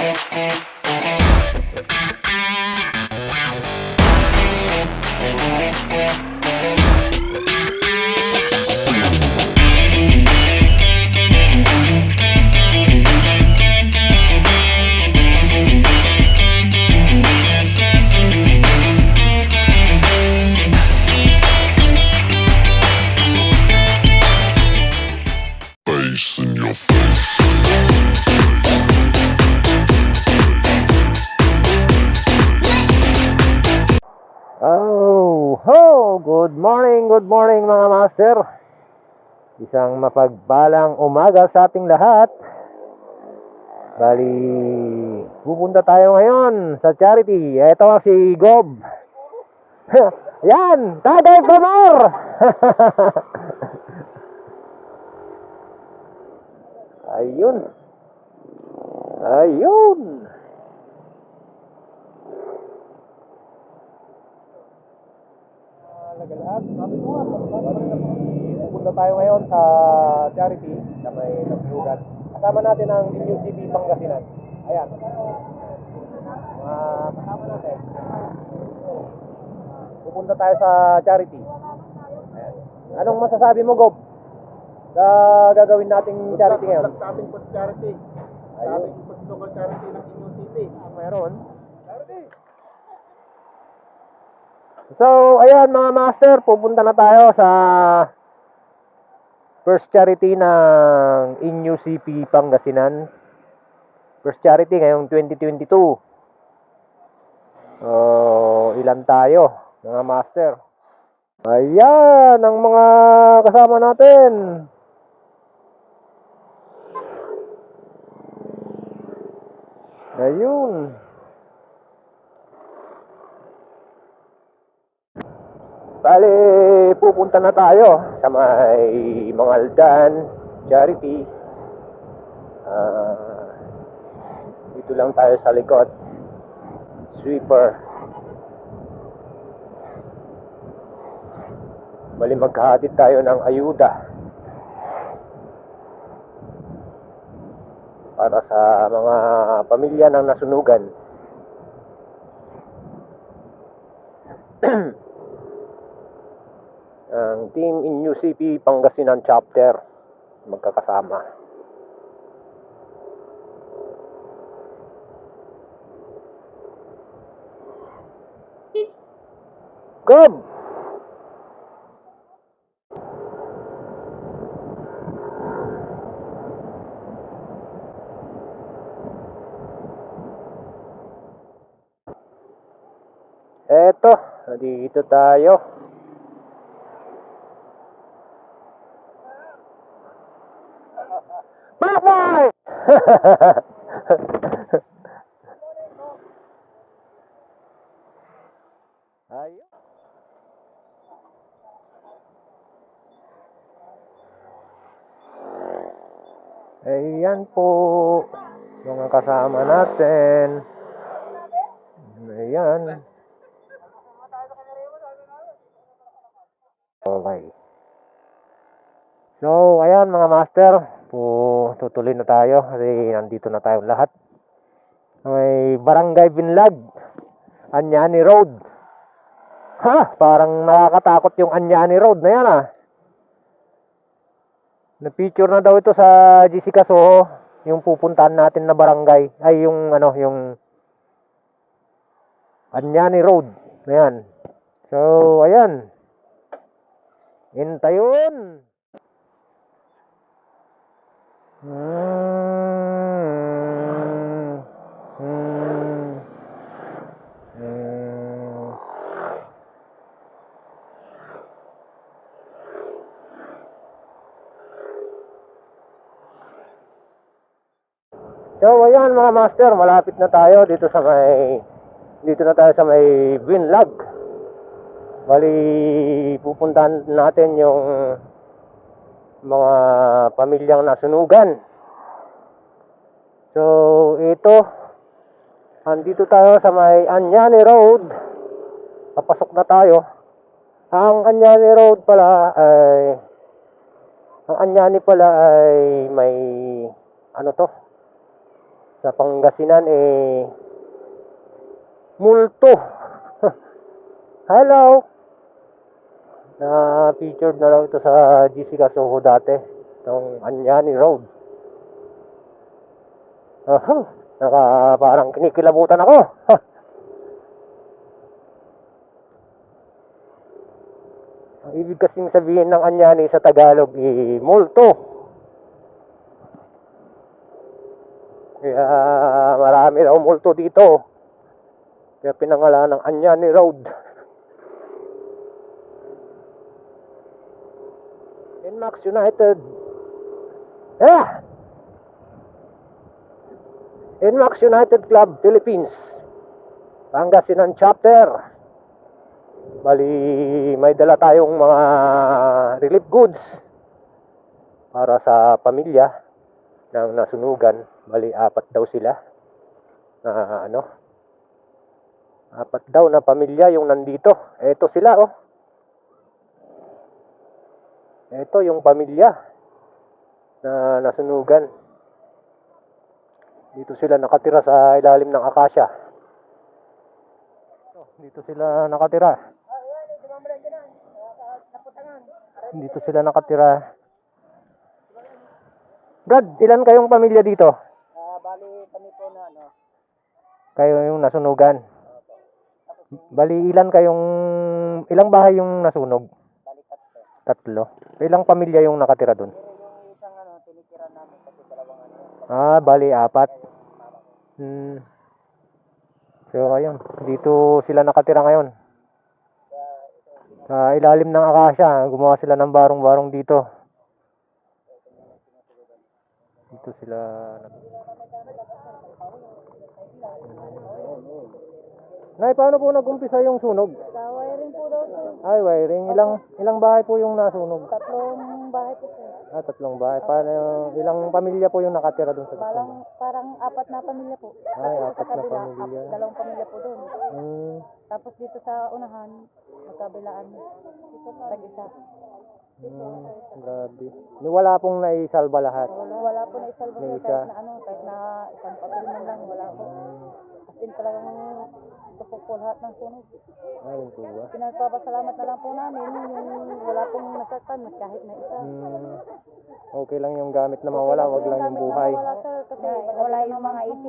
In your face. Oh, ho! Good morning mga master. Isang mapagpalang umaga sa ating lahat. Bali, pupunta tayo ngayon sa charity. Ito si Gob. Yan, Tagay Pamor! Ayun. Lagalaat, sabi ko nga, pupunta tayo ngayon sa charity na may nagsugat. Kasama natin ang NUCP Pangasinan. Ayan. Mga kasama natin. Pupunta tayo sa charity. Ayan. Anong masasabi mo, Gob? Sa gagawin nating charity ngayon? Sa ating post-charity. Sa ating post-local charity ng NUCP. Mayroon. Charity! So, ayan mga master, pupunta na tayo sa first charity ng NUCP Pangasinan. First charity ngayong 2022. Ilan tayo mga master? Ayan ang mga kasama natin. Ayun. Bale, pupunta na tayo sa may Mangaldan charity. Dito lang tayo sa likod. Sweeper. Bali, maghahatid tayo ng ayuda para sa mga pamilya ng nasunugan. Ang team NUCP Pangasinan chapter magkakasama. Gob! Eto, dito tayo. Bye-bye! Ayun. Ayan po mga kasama natin. Ayan. Okay. So, ayan mga master, tutuloy na tayo kasi nandito na tayong lahat. May Barangay Binlag, Anyani Road. Ha? Parang nakakatakot yung Anyani Road na yan ah. Na-picture na daw ito sa Jessica Soho, yung pupuntahan natin na barangay. Ay, yung yung Anyani Road. Ayan. So, ayan. Hintayon. So, ayan mga master, malapit na tayo dito na tayo sa may Binlag. Bali, pupuntahan natin yung mga pamilyang nasunugan. So, ito, andito tayo sa may Anyani Road. Papasok na tayo. Ang Anyani Road pala ay may ano to? sa Pangasinan multo. Hello. Na featured na raw ito sa GC Soho dati, itong Anyani Road. Parang kinikilabutan ako. Ang ibig kasing sabihin ng Anyani sa Tagalog multo. Kaya marami raw multo dito. Kaya pinangalan ng Anyani Road. Inmax United. Inmax United Club Philippines, Pangasinan Chapter. Bali, may dala tayong mga relief goods para sa pamilya ng nasunugan. Bali, 4 daw sila na apat daw na pamilya yung nandito. Ito sila, oh. Ito yung pamilya na nasunugan. Dito sila nakatira sa ilalim ng akasya. Dito sila nakatira. Dito sila nakatira. Brad, ilan kayong pamilya dito? Bali, kami po na Kayo yung nasunugan. Bali, ilang bahay yung nasunog? Bali, 3. Ilang pamilya yung nakatira dun? Yung isang tinitira namin kasi dalawang Bali 4. So, ayun. Dito sila nakatira ngayon. Sa ilalim ng akasya, gumawa sila ng barong-barong dito. Dito sila. Nay, paano po nag-umpisa yung sunog? Sa wiring po daw sir. Ay, wiring. Ilang bahay po yung nasunog? 3 bahay po sir. 3 bahay. Paano, ilang pamilya po yung nakatira doon sa tatlong? Parang 4 na pamilya po. Ay, Tapos 4 na pamilya. 2 pamilya po doon. Tapos dito sa unahan, magkabilaan. Tag-isa. Grabe. Wala pong naisalba lahat. Wala po na isalba May sir, isa. kahit na isang papel man lang, wala po. As in talagang tupok po lahat ng sunog. Ayun po ba? Pinagpapasalamat na lang po namin yung wala pong nasaktan kahit na isa. Okay lang yung gamit na mawala, wag lang yung buhay. Wala sir, kasi wala yung mga itim.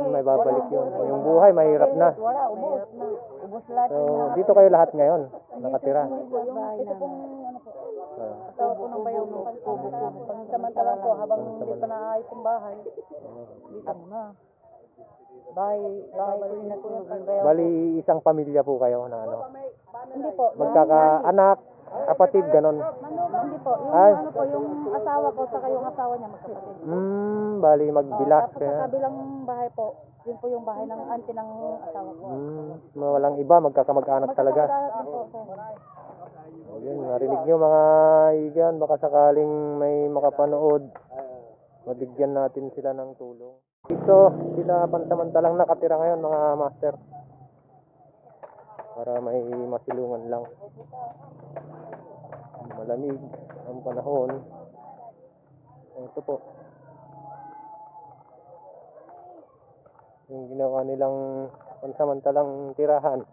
May babalik yun. Yung buhay, mahirap na. Wala, ubos na. Ubos lahat. So, dito kayo lahat ngayon, nakatira. Ito pong asawa po ng bayaw ng kubo-kubo. Pansamantala po, habang hindi pa naayos yung bahay, dito muna. Bahay po yung nasunog ng bayaw. Bali, isang pamilya po kayo na Hindi po. magkakaanak, kapatid, ganon. Hindi po. Yung Ay. yung asawa ko saka yung asawa niya magkapatid. Bali, magbilak. Tapos sa kabilang bahay po, yun po yung bahay ng auntie ng asawa ko. Walang iba, magkakamag-anak talaga. Magkakaanak po, sir. Ayun, narinig nyo mga igan, baka sakaling may makapanood, mabigyan natin sila ng tulong. Dito, sila pansamantalang nakatira ngayon mga master. Para may masilungan lang. Malamig ang panahon. Ito po. Yung ginawa nilang pansamantalang tirahan.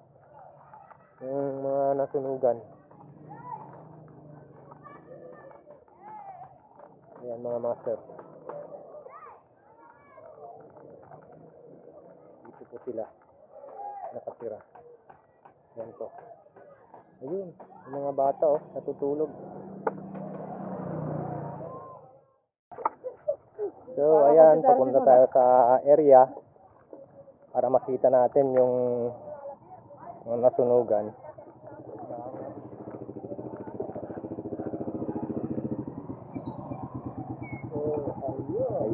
Yung mga nasunugan. Ayan mga master. Dito po sila nakatira. Yan po. Ayun, yung mga bata natutulog. So ayan, papunta tayo sa area para makita natin yung mga nasunugan.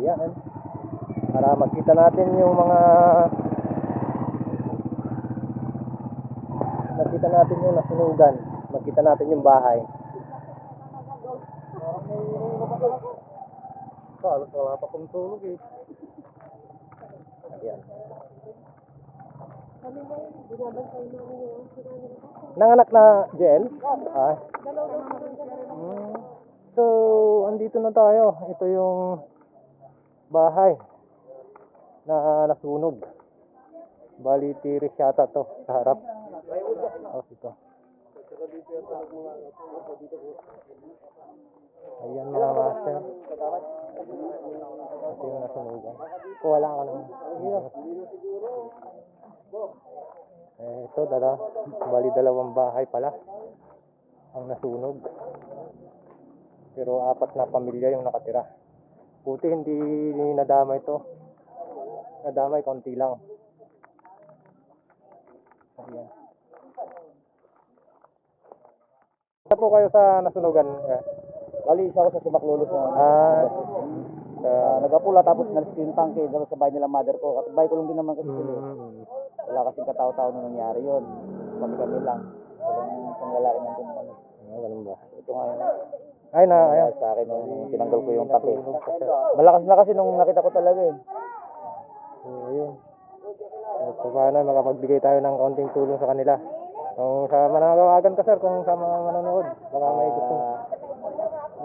Ayan. Para makita natin yung makita natin yung nasunugan. Makita natin yung bahay. Wala pa kong tulog eh. Ayan. Nanganak na Jel? So, andito na tayo. Ito yung bahay na nasunog. Bali, tiris yata to sa harap. Oh, ito. Ayan mga master. Ito yung nasunugan. Kung wala ka naman. Ito, bali dalawang bahay pala ang nasunog. Pero 4 na pamilya yung nakatira. Buti hindi nadamay ito. Nadamay, konti lang. Ayan. Saan po kayo sa nasunugan? Bali, isa ako sa Sumaklulos na. Nagapula tapos nalis ko yung tangke dito sa bahay nila mother ko. Kapit ko lang din naman kasi sila. Wala kasing katao-tao na nangyari yun. Kami lang. Walang isang lalaki nandun naman. Ganun ba? Ito nga yun. Ay na, ayan. Sa akin nung tinanggal ko yung tangke. Malakas na kasi nung nakita ko talaga eh. Ayun. So, paano makapagbigay tayo ng kaunting tulong sa kanila? Kung sa mananawagan ka sir, kung sa mga manonood, baka may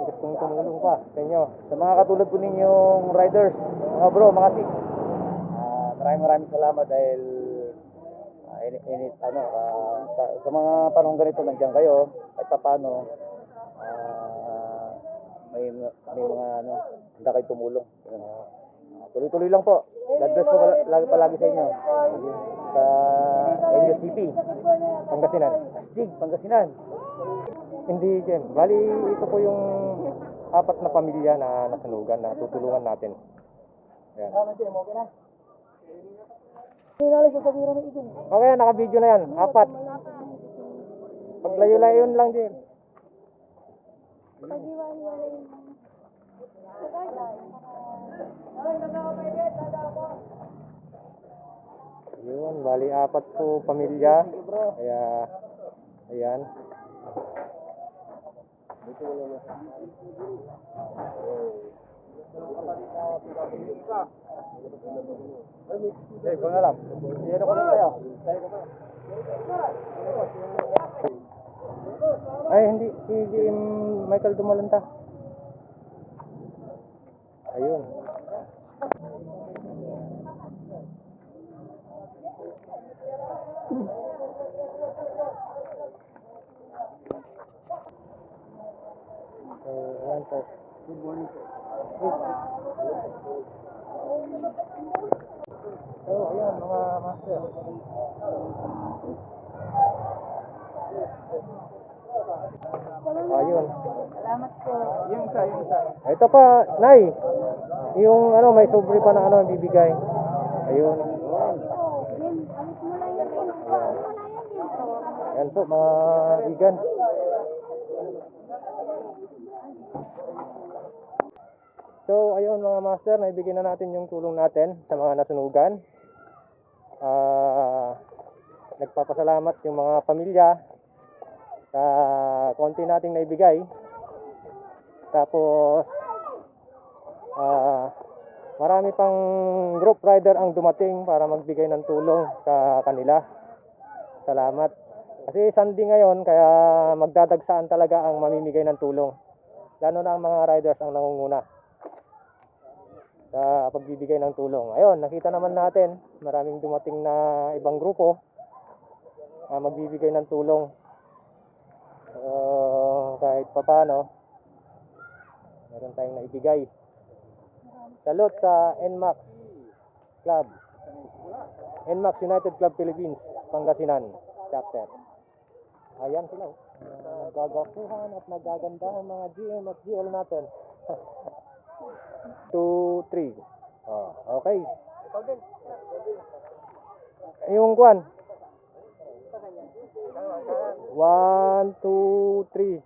gustong tumulong pa sa inyo. Sa mga katulad po ninyong riders, mga bro, mga sis. Maraming salamat dahil sa mga panahon ganito nandiyan kayo at paano may mga handa kayo tumulong. Tuloy-tuloy lang po. God bless po palagi sa inyo. Sa NUCP, Pangasinan. Astig, Pangasinan. Hindi, Jem. Bali, ito po yung 4 na pamilya na nasunugan na tutulungan natin. Ayan. Okay, naka-video na yan. 4. Paglayo-layon lang din. Yun, bali 4 po pamilya. Kaya, ayan. Okay, kung alam. Sino ko na kayo? Ay, hindi. Si Michael Dumalanta. Ayun. So, ayan po. Good morning po. So, ayan mga master. Ayun. Salamat po. Yung isa. Ito pa, Nay. Yung may sobre pa na bibigay. Ayun. Ayan po mga igan. So, ayun mga master, naibigyan na natin yung tulong natin sa mga nasunugan. Nagpapasalamat yung mga pamilya sa konti nating naibigay. Tapos, marami pang group rider ang dumating para magbigay ng tulong sa kanila. Salamat. Kasi Sunday ngayon, kaya magdadagsaan talaga ang mamimigay ng tulong. Lalo na ang mga riders ang nangunguna sa pagbibigay ng tulong. Ayun, nakita naman natin, maraming dumating na ibang grupo magbibigay ng tulong. Kahit papano, meron tayong naibigay. Salute sa NMAX Club. NMAX United Club Philippines, Pangasinan chapter. Ayan sila. Nagagapuhan at nagagandahan mga GM at GL natin. 2, 3. Okay. Yung kwan. 1, 2, 3. 1,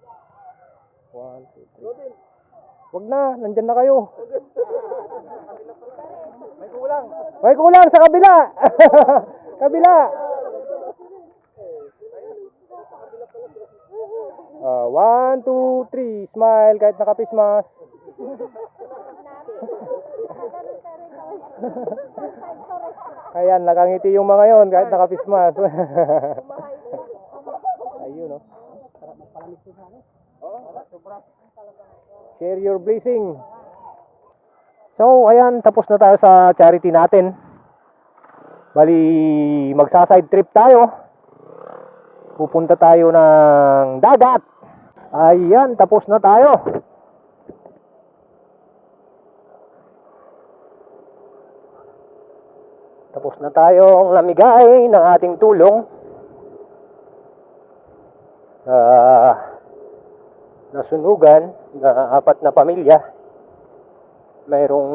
2, 3. Wag na, nandyan na kayo. May kulang sa kabila. Kabila. 1, 2, 3. Smile kahit nakapismas. Ayan, nakangiti yung mga yon kahit nakapismas. Ayun, no? Share your blessing. So, ayan, tapos na tayo sa charity natin. Bali, magsa-side trip tayo. Pupunta tayo ng dagat. Ayan, tapos na tayo. Tapos na tayong namigay ng ating tulong. Nasunugan na 4 na pamilya. Mayroong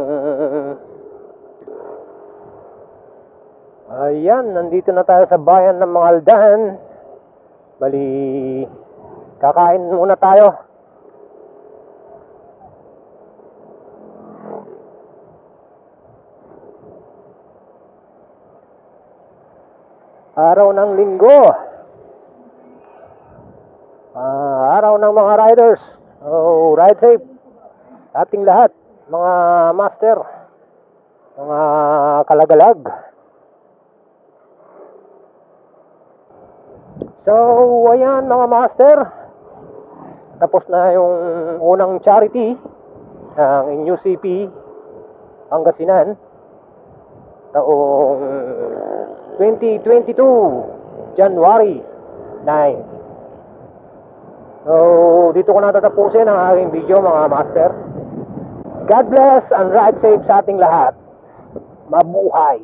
ayan, nandito na tayo sa bayan ng mga Aldan. Bali, kakain muna tayo. Araw ng linggo. Araw ng mga riders. Ride safe. Ating lahat, mga master, mga kalagalag. So, ayan mga master. Tapos na yung unang charity ng NUCP Pangasinan taong 2022 January 9. So, dito ko na tatapusin ang aking video mga master. God bless and ride safe sa ating lahat. Mabuhay!